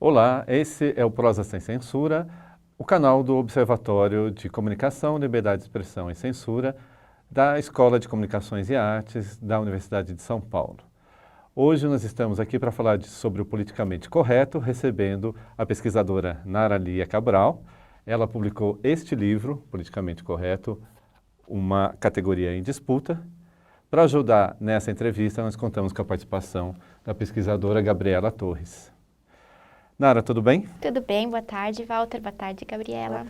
Olá, esse é o Prosa Sem Censura, o canal do Observatório de Comunicação, Liberdade de Expressão e Censura da Escola de Comunicações e Artes da Universidade de São Paulo. Hoje nós estamos aqui para falar sobre o politicamente correto, recebendo a pesquisadora Nara Lia Cabral. Ela publicou este livro, Politicamente Correto, uma categoria em disputa. Para ajudar nessa entrevista, nós contamos com a participação da pesquisadora Gabriela Torres. Nara, tudo bem? Tudo bem, boa tarde, Walter, boa tarde, Gabriela.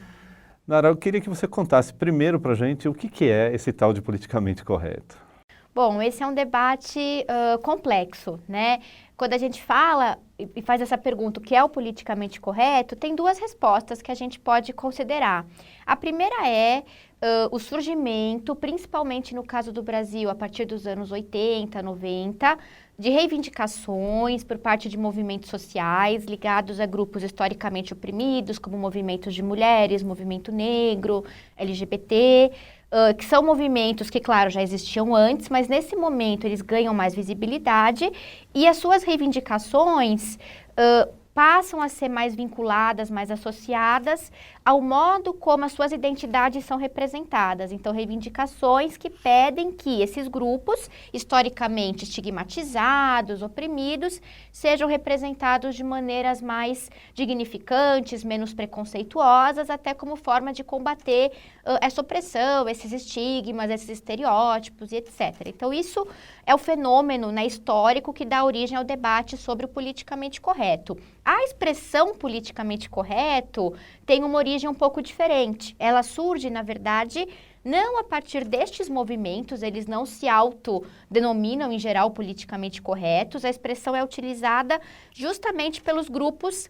Nara, eu queria que você contasse primeiro para a gente o que é esse tal de politicamente correto. Bom, esse é um debate complexo, né? Quando a gente fala e faz essa pergunta, o que é o politicamente correto, tem duas respostas que a gente pode considerar. A primeira é o surgimento, principalmente no caso do Brasil, a partir dos anos 80, 90, de reivindicações por parte de movimentos sociais ligados a grupos historicamente oprimidos, como movimentos de mulheres, movimento negro, LGBT, que são movimentos que, claro, já existiam antes, mas nesse momento eles ganham mais visibilidade e as suas reivindicações passam a ser mais vinculadas, mais associadas ao modo como as suas identidades são representadas. Então, reivindicações que pedem que esses grupos, historicamente estigmatizados, oprimidos, sejam representados de maneiras mais dignificantes, menos preconceituosas, até como forma de combater essa opressão, esses estigmas, esses estereótipos e etc. Então, isso é o fenômeno, né, histórico que dá origem ao debate sobre o politicamente correto. A expressão politicamente correto tem uma origem um pouco diferente. Ela surge, na verdade, não a partir destes movimentos, eles não se autodenominam, em geral, politicamente corretos. A expressão é utilizada justamente pelos grupos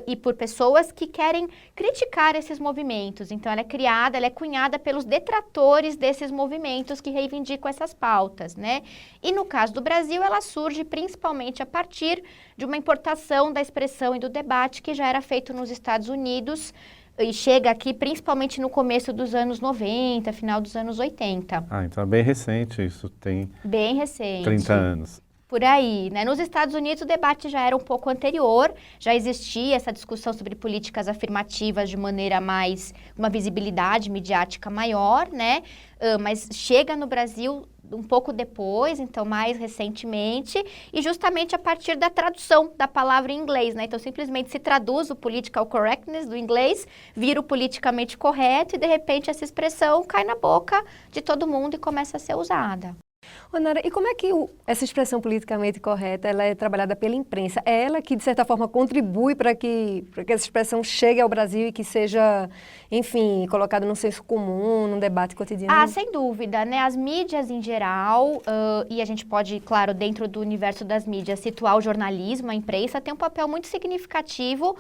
e por pessoas que querem criticar esses movimentos. Então, ela é criada, ela é cunhada pelos detratores desses movimentos que reivindicam essas pautas, né? E no caso do Brasil, ela surge principalmente a partir de uma importação da expressão e do debate que já era feito nos Estados Unidos e chega aqui principalmente no começo dos anos 90, final dos anos 80. Ah, então é bem recente, isso tem bem recente. 30 anos. Por aí, né? Nos Estados Unidos o debate já era um pouco anterior, já existia essa discussão sobre políticas afirmativas de maneira mais, uma visibilidade midiática maior, né? Mas chega no Brasil um pouco depois, então mais recentemente, e justamente a partir da tradução da palavra em inglês, né? Então simplesmente se traduz o political correctness do inglês, vira o politicamente correto e de repente essa expressão cai na boca de todo mundo e começa a ser usada. Ô, Nara, e como é que essa expressão politicamente correta ela é trabalhada pela imprensa? É ela que, de certa forma, contribui para que essa expressão chegue ao Brasil e que seja, enfim, colocada no senso comum, num debate cotidiano? Ah, sem dúvida, né? As mídias em geral, e a gente pode, claro, dentro do universo das mídias, situar o jornalismo, a imprensa, tem um papel muito significativo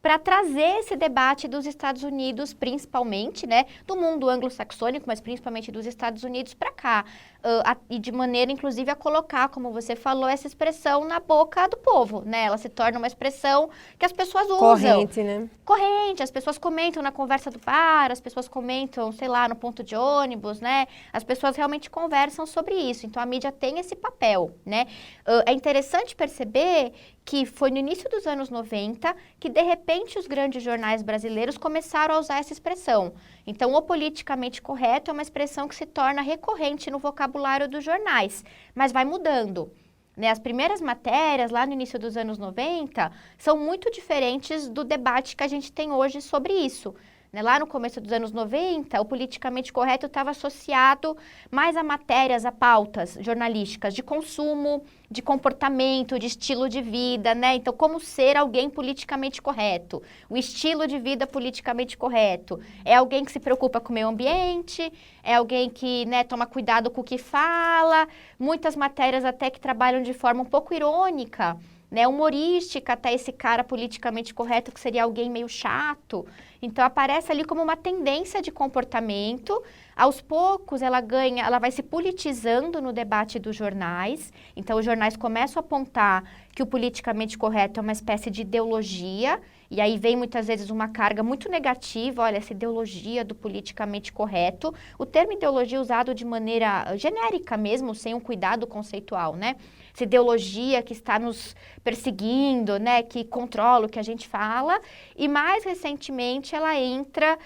para trazer esse debate dos Estados Unidos, principalmente, né, do mundo anglo-saxônico, mas principalmente dos Estados Unidos para cá, e de maneira, inclusive, a colocar, como você falou, essa expressão na boca do povo, né, ela se torna uma expressão que as pessoas usam. Corrente, né? Corrente, as pessoas comentam na conversa do bar, as pessoas comentam, sei lá, no ponto de ônibus, né, as pessoas realmente conversam sobre isso, então a mídia tem esse papel, né. É interessante perceber que foi no início dos anos 90 que, de repente, os grandes jornais brasileiros começaram a usar essa expressão. Então, o politicamente correto é uma expressão que se torna recorrente no vocabulário dos jornais, mas vai mudando, né? As primeiras matérias, lá no início dos anos 90, são muito diferentes do debate que a gente tem hoje sobre isso. Lá no começo dos anos 90, o politicamente correto estava associado mais a matérias, a pautas jornalísticas de consumo, de comportamento, de estilo de vida, né? Então, como ser alguém politicamente correto? O estilo de vida politicamente correto é alguém que se preocupa com o meio ambiente, é alguém que, né, toma cuidado com o que fala, muitas matérias até que trabalham de forma um pouco irônica, né, humorística, até esse cara politicamente correto que seria alguém meio chato. Então aparece ali como uma tendência de comportamento. Aos poucos ela vai se politizando no debate dos jornais. Então os jornais começam a apontar que o politicamente correto é uma espécie de ideologia, e aí vem muitas vezes uma carga muito negativa, olha, essa ideologia do politicamente correto. O termo ideologia é usado de maneira genérica mesmo, sem um cuidado conceitual, né? Essa ideologia que está nos perseguindo, né, que controla o que a gente fala, e mais recentemente ela entra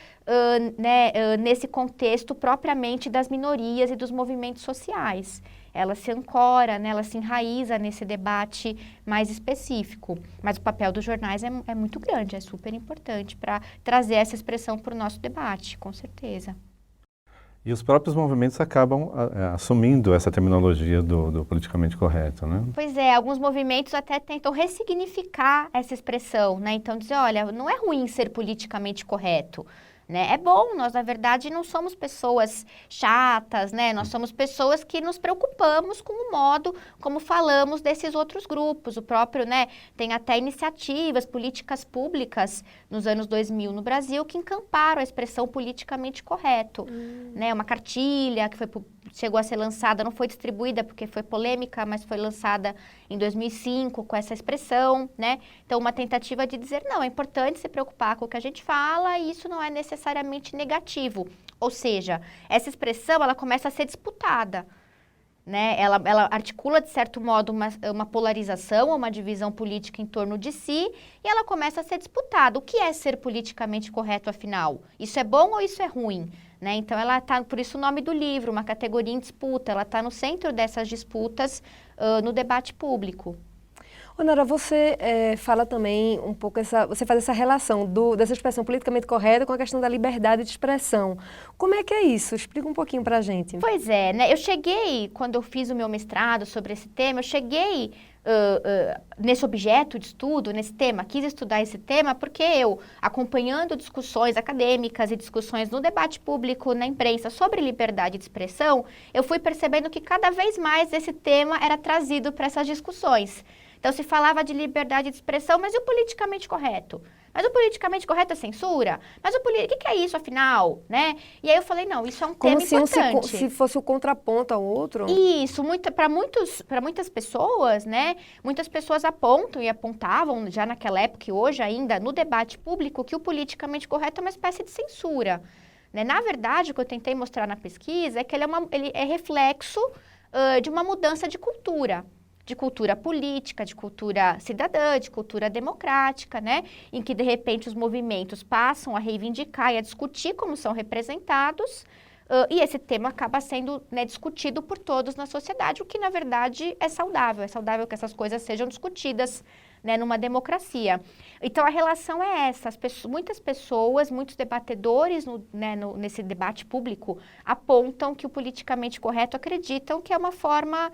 nesse contexto propriamente das minorias e dos movimentos sociais. Ela se ancora, né, ela se enraiza nesse debate mais específico. Mas o papel dos jornais é muito grande, é super importante para trazer essa expressão para o nosso debate, com certeza. E os próprios movimentos acabam assumindo essa terminologia do politicamente correto, né? Pois é, alguns movimentos até tentam ressignificar essa expressão, né? Então dizer, olha, não é ruim ser politicamente correto, né? É bom, nós na verdade não somos pessoas chatas, né? Nós somos pessoas que nos preocupamos com o modo como falamos desses outros grupos. O próprio, né, tem até iniciativas, políticas públicas nos anos 2000 no Brasil que encamparam a expressão politicamente correto, né? Uma cartilha que chegou a ser lançada, não foi distribuída porque foi polêmica, mas foi lançada em 2005 com essa expressão, né? Então, uma tentativa de dizer, não, é importante se preocupar com o que a gente fala e isso não é necessariamente negativo. Ou seja, essa expressão, ela começa a ser disputada, né? Ela articula, de certo modo, uma polarização, uma divisão política em torno de si e ela começa a ser disputada. O que é ser politicamente correto, afinal? Isso é bom ou isso é ruim? Né? Então, ela está, por isso o nome do livro, uma categoria em disputa, ela está no centro dessas disputas no debate público. Nara, você fala também um pouco, você faz essa relação dessa expressão politicamente correta com a questão da liberdade de expressão. Como é que é isso? Explica um pouquinho pra gente. Pois é, né? Eu cheguei, quando eu fiz o meu mestrado sobre esse tema, eu cheguei nesse objeto de estudo, nesse tema, quis estudar esse tema porque eu, acompanhando discussões acadêmicas e discussões no debate público, na imprensa, sobre liberdade de expressão, eu fui percebendo que cada vez mais esse tema era trazido para essas discussões. Então, se falava de liberdade de expressão, mas e o politicamente correto? Mas o politicamente correto é censura? Mas o que é isso, afinal? Né? E aí eu falei, não, isso é um tema importante. Como se fosse o contraponto ao outro? Isso, para muitas pessoas, né? Muitas pessoas apontam e apontavam, já naquela época e hoje ainda, no debate público, que o politicamente correto é uma espécie de censura. Né? Na verdade, o que eu tentei mostrar na pesquisa é que ele é reflexo de uma mudança de cultura política, de cultura cidadã, de cultura democrática, né? Em que, de repente, os movimentos passam a reivindicar e a discutir como são representados, e esse tema acaba sendo, né, discutido por todos na sociedade, o que, na verdade, é saudável. É saudável que essas coisas sejam discutidas, né, numa democracia. Então, a relação é essa. Muitas pessoas, muitos debatedores nesse debate público apontam que o politicamente correto acreditam que é uma forma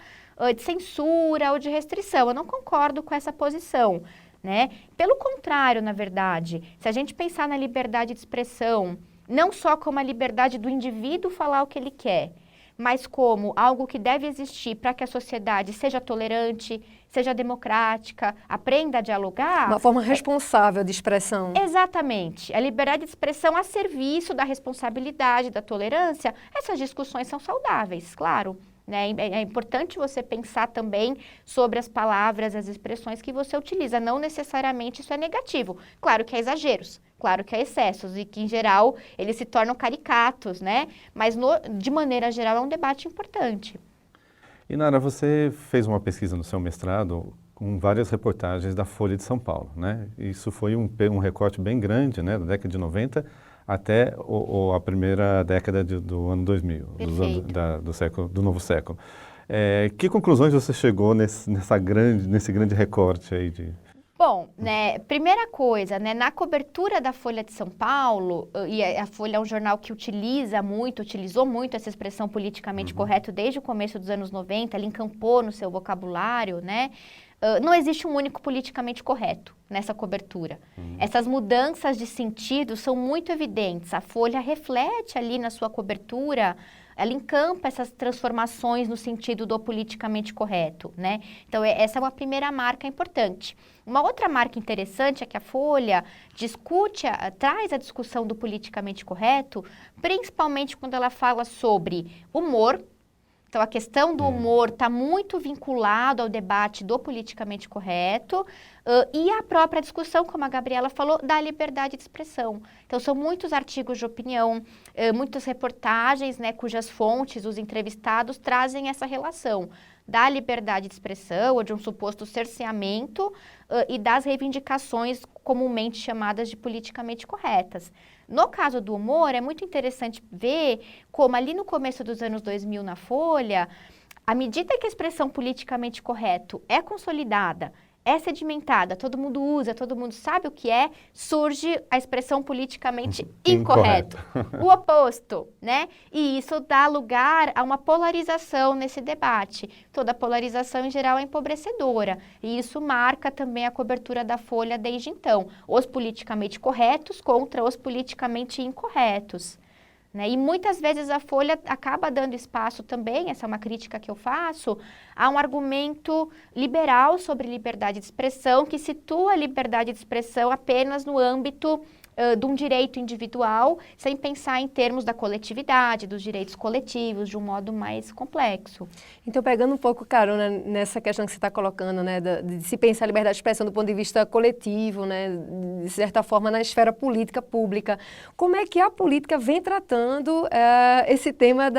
de censura ou de restrição. Eu não concordo com essa posição, né? Pelo contrário, na verdade, se a gente pensar na liberdade de expressão, não só como a liberdade do indivíduo falar o que ele quer, mas como algo que deve existir para que a sociedade seja tolerante, seja democrática, aprenda a dialogar. Uma forma responsável de expressão. Exatamente. A liberdade de expressão a serviço da responsabilidade, da tolerância, essas discussões são saudáveis, claro. Né? É importante você pensar também sobre as palavras, as expressões que você utiliza. Não necessariamente isso é negativo. Claro que há exageros, claro que há excessos e que, em geral, eles se tornam caricatos, né? Mas, de maneira geral, é um debate importante. E, Nara, você fez uma pesquisa no seu mestrado com várias reportagens da Folha de São Paulo, né? Isso foi um recorte bem grande, né? Da década de 90 até a primeira década do ano 2000, do novo século. Que conclusões você chegou nesse grande recorte aí de... Bom, né, primeira coisa, né, na cobertura da Folha de São Paulo, e a Folha é um jornal que utilizou muito essa expressão politicamente correto desde o começo dos anos 90, ele encampou no seu vocabulário, né? Não existe um único politicamente correto nessa cobertura. Essas mudanças de sentido são muito evidentes. A Folha reflete ali na sua cobertura, ela encampa essas transformações no sentido do politicamente correto, né? Então, essa é uma primeira marca importante. Uma outra marca interessante é que a Folha traz a discussão do politicamente correto, principalmente quando ela fala sobre humor, Então, a questão do humor está muito vinculado ao debate do politicamente correto e a própria discussão, como a Gabriela falou, da liberdade de expressão. Então, são muitos artigos de opinião, muitas reportagens, né, cujas fontes, os entrevistados, trazem essa relação da liberdade de expressão ou de um suposto cerceamento e das reivindicações comumente chamadas de politicamente corretas. No caso do humor, é muito interessante ver como ali no começo dos anos 2000 na Folha, à medida que a expressão politicamente correto é consolidada, é sedimentada, todo mundo usa, todo mundo sabe o que é, surge a expressão politicamente incorreto. O oposto, né? E isso dá lugar a uma polarização nesse debate. Toda polarização, em geral, é empobrecedora. E isso marca também a cobertura da Folha desde então. Os politicamente corretos contra os politicamente incorretos. Né? E muitas vezes a Folha acaba dando espaço também, essa é uma crítica que eu faço, a um argumento liberal sobre liberdade de expressão, que situa a liberdade de expressão apenas no âmbito de um direito individual, sem pensar em termos da coletividade, dos direitos coletivos, de um modo mais complexo. Então, pegando um pouco, carona, nessa questão que você está colocando, né, de se pensar a liberdade de expressão do ponto de vista coletivo, né, de certa forma na esfera política pública, como é que a política vem tratando esse tema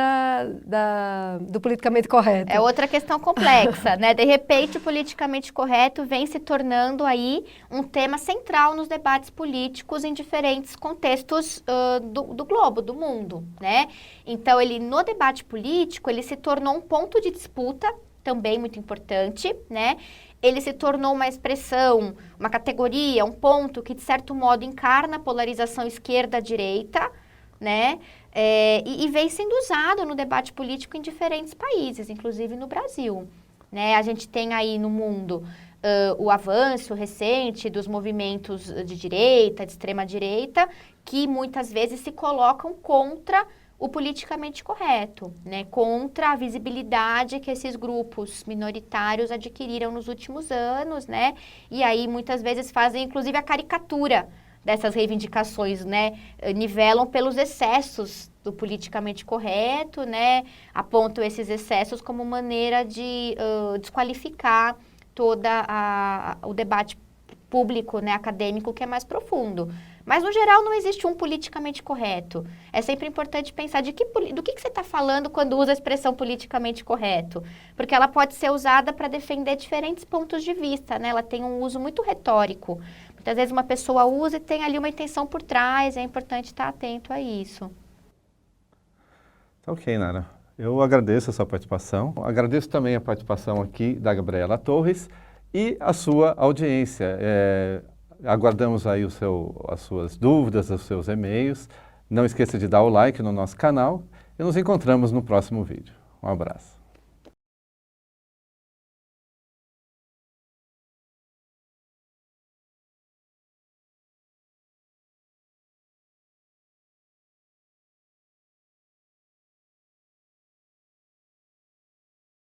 do politicamente correto? É outra questão complexa, né? De repente, o politicamente correto vem se tornando aí um tema central nos debates políticos em diferentes contextos do globo, do mundo, né? Então, no debate político, ele se tornou um ponto de disputa, também muito importante, né? Ele se tornou uma expressão, uma categoria, um ponto que, de certo modo, encarna a polarização esquerda-direita, né? E vem sendo usado no debate político em diferentes países, inclusive no Brasil, né? A gente tem aí no mundo o avanço recente dos movimentos de direita, de extrema-direita, que muitas vezes se colocam contra o politicamente correto, né? Contra a visibilidade que esses grupos minoritários adquiriram nos últimos anos, né? E aí muitas vezes fazem inclusive a caricatura dessas reivindicações, né? Nivelam pelos excessos do politicamente correto, né? Apontam esses excessos como maneira de desqualificar todo o debate público, né, acadêmico, que é mais profundo. Mas, no geral, não existe um politicamente correto. É sempre importante pensar do que você está falando quando usa a expressão politicamente correto. Porque ela pode ser usada para defender diferentes pontos de vista, né? Ela tem um uso muito retórico. Muitas vezes uma pessoa usa e tem ali uma intenção por trás, é importante estar atento a isso. Ok, Nara. Eu agradeço a sua participação. Agradeço também a participação aqui da Gabriela Torres e a sua audiência. Aguardamos aí as suas dúvidas, os seus e-mails. Não esqueça de dar o like no nosso canal e nos encontramos no próximo vídeo. Um abraço.